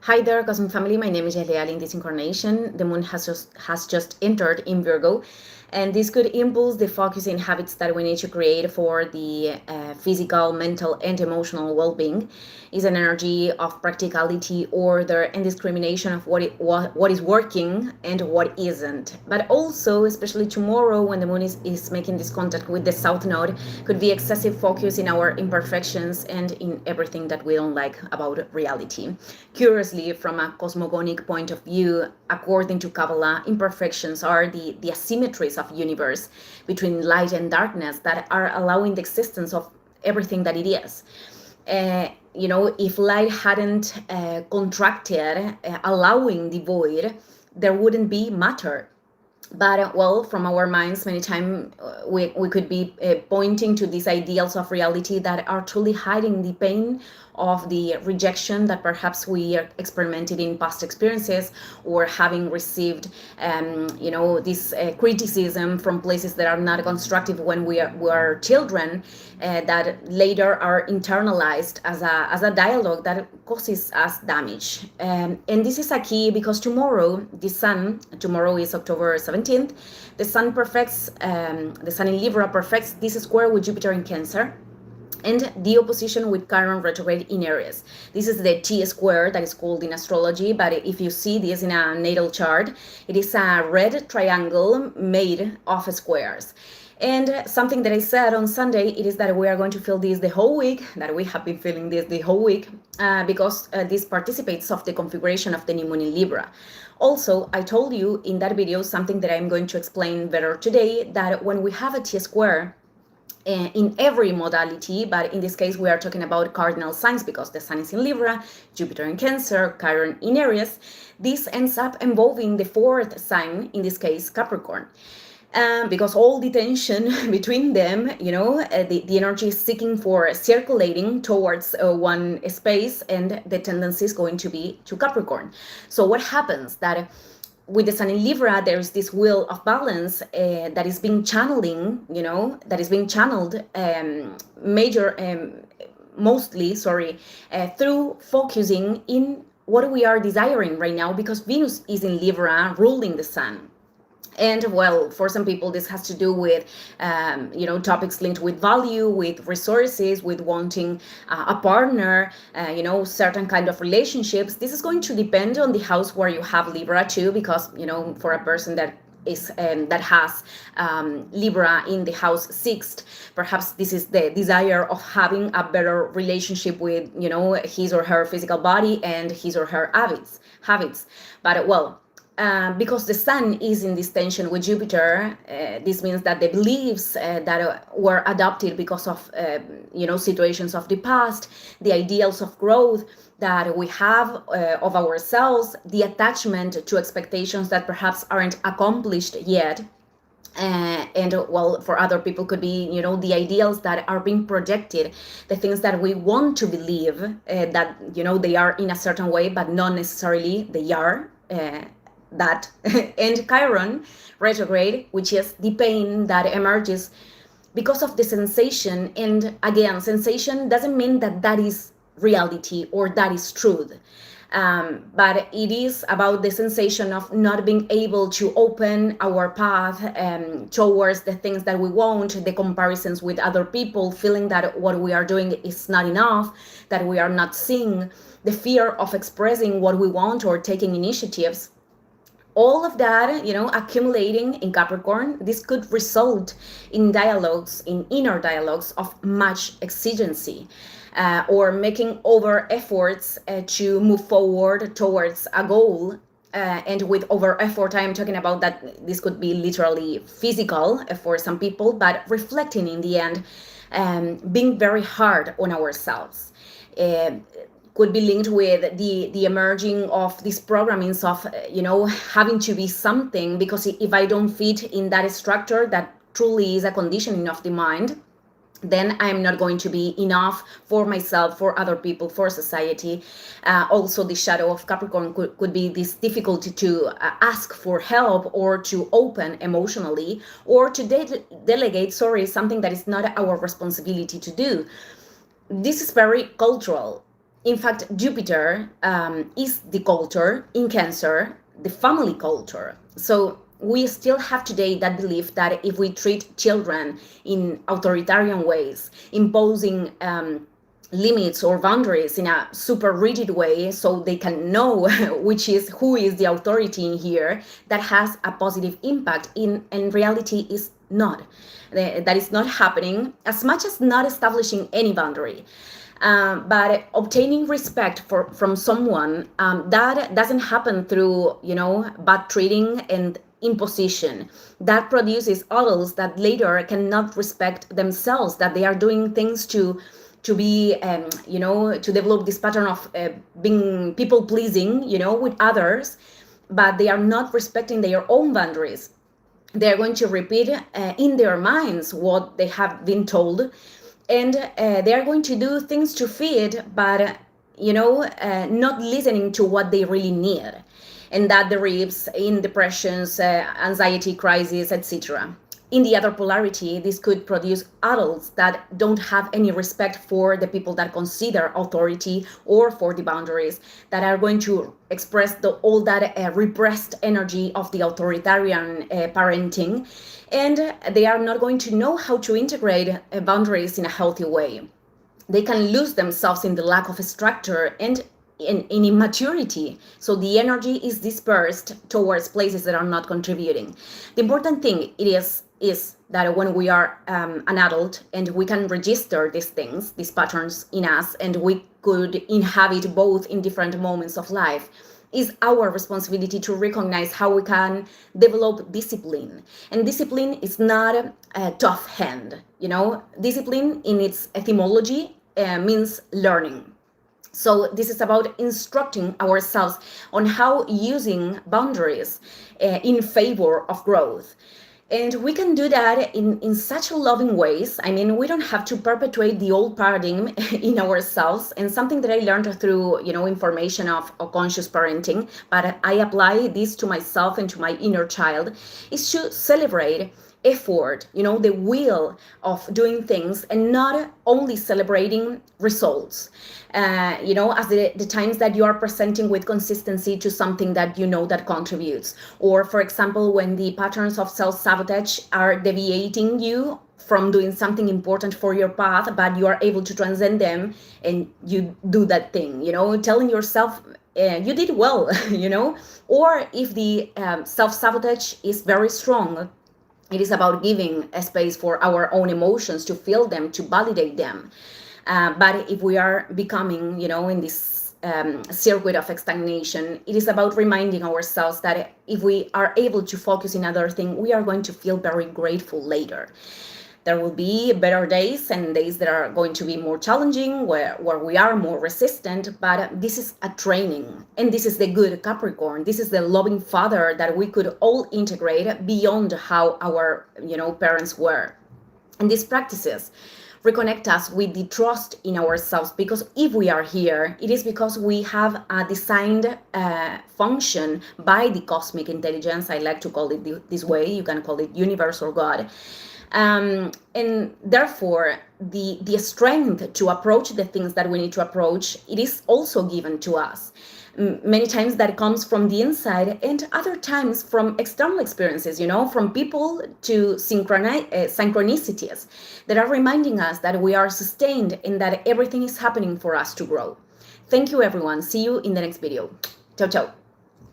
Hi there, Cosmic Family. My name is Elial. In this incarnation, the moon has just entered in Virgo, and this could impulse the focus in habits that we need to create for the physical, mental, and emotional well-being. Is an energy of practicality, order, and discrimination of what is working and what isn't. But also, especially tomorrow, when the moon is making this contact with the South Node, could be excessive focus in our imperfections and in everything that we don't like about reality. Curiously, from a cosmogonic point of view, according to Kabbalah, imperfections are the asymmetries of universe between light and darkness that are allowing the existence of everything that it is. If light hadn't contracted, allowing the void, there wouldn't be matter. But well, from our minds, many times we could be pointing to these ideals of reality that are truly hiding the pain of the rejection that perhaps we experimented in past experiences, or having received this criticism from places that are not constructive when we are children, that later are internalized as a dialogue that causes us damage. And this is a key because tomorrow is October 17th, the sun in Libra perfects this square with Jupiter in Cancer, and the opposition with Chiron retrograde in Aries. This is the T square that is called in astrology, but if you see this in a natal chart, it is a red triangle made of squares. And something that I said on Sunday, it is that we are going to feel this the whole week, that we have been feeling this the whole week, because this participates of the configuration of the new moon in Libra. Also, I told you in that video something that I'm going to explain better today, that when we have a T square, in every modality, but in this case we are talking about cardinal signs because the sun is in Libra, Jupiter in Cancer, Chiron in Aries. This ends up involving the fourth sign, in this case Capricorn. Because all the tension between them, the energy is seeking for circulating towards one space, and the tendency is going to be to Capricorn. So what happens that with the sun in Libra, there's this wheel of balance that is being channeled through focusing in what we are desiring right now, because Venus is in Libra ruling the sun. And well, for some people, this has to do with, topics linked with value, with resources, with wanting a partner, certain kind of relationships. This is going to depend on the house where you have Libra too, because, for a person that has Libra in the house sixth, perhaps this is the desire of having a better relationship with, his or her physical body and his or her habits. But well, because the sun is in this tension with Jupiter, this means that the beliefs that were adopted because of, situations of the past, the ideals of growth that we have of ourselves, the attachment to expectations that perhaps aren't accomplished yet. And well, for other people could be, the ideals that are being projected, the things that we want to believe that, they are in a certain way, but not necessarily they are. That and Chiron retrograde, which is the pain that emerges because of the sensation. And again, sensation doesn't mean that is reality or that is truth, but it is about the sensation of not being able to open our path towards the things that we want, the comparisons with other people, feeling that what we are doing is not enough, that we are not seeing, the fear of expressing what we want or taking initiatives. All of that, accumulating in Capricorn, this could result in inner dialogues of much exigency, or making over efforts to move forward towards a goal. And with over effort, I am talking about that this could be literally physical for some people, but reflecting in the end, being very hard on ourselves. Could be linked with the emerging of these programmings of, having to be something, because if I don't fit in that structure that truly is a conditioning of the mind, then I'm not going to be enough for myself, for other people, for society. Also, the shadow of Capricorn could be this difficulty to ask for help, or to open emotionally, or to delegate, something that is not our responsibility to do. This is very cultural. In fact, Jupiter is the culture in Cancer, the family culture. So we still have today that belief that if we treat children in authoritarian ways, imposing limits or boundaries in a super rigid way so they can know who is the authority in here, that has a positive impact. In reality is not. That is not happening, as much as not establishing any boundary. But obtaining respect from someone, that doesn't happen through, bad treating and imposition. That produces adults that later cannot respect themselves, that they are doing things to be, to develop this pattern of being people pleasing, with others, but they are not respecting their own boundaries. They're going to repeat in their minds what they have been told, and they're going to do things to fit, but not listening to what they really need, and that derives in depressions, anxiety crises, etc. In the other polarity, this could produce adults that don't have any respect for the people that consider authority or for the boundaries, that are going to express all that repressed energy of the authoritarian parenting, and they are not going to know how to integrate boundaries in a healthy way. They can lose themselves in the lack of structure and in immaturity. So the energy is dispersed towards places that are not contributing. The important thing is that when we are an adult and we can register these things, these patterns in us, and we could inhabit both in different moments of life, is our responsibility to recognize how we can develop discipline. And discipline is not a tough hand. Discipline in its etymology means learning. So this is about instructing ourselves on how using boundaries in favor of growth. And we can do that in such loving ways. I mean, we don't have to perpetuate the old paradigm in ourselves. And something that I learned through, information of conscious parenting, but I apply this to myself and to my inner child, is to celebrate effort, the will of doing things, and not only celebrating results. As the times that you are presenting with consistency to something that that contributes. Or, for example, when the patterns of self-sabotage are deviating you from doing something important for your path, but you are able to transcend them and you do that thing, telling yourself, you did well, Or if the self-sabotage is very strong, it is about giving a space for our own emotions to feel them, to validate them. But if we are becoming, in this circuit of stagnation, it is about reminding ourselves that if we are able to focus in other things, we are going to feel very grateful later. There will be better days and days that are going to be more challenging, where we are more resistant, but this is a training. And this is the good Capricorn. This is the loving father that we could all integrate beyond how our, parents were. And these practices reconnect us with the trust in ourselves, because if we are here, it is because we have a designed function by the cosmic intelligence. I like to call it this way. You can call it universe or God. And therefore, the strength to approach the things that we need to approach, it is also given to us. Many times that comes from the inside, and other times from external experiences, from people to synchronicities that are reminding us that we are sustained and that everything is happening for us to grow. Thank you, everyone. See you in the next video. Ciao, ciao.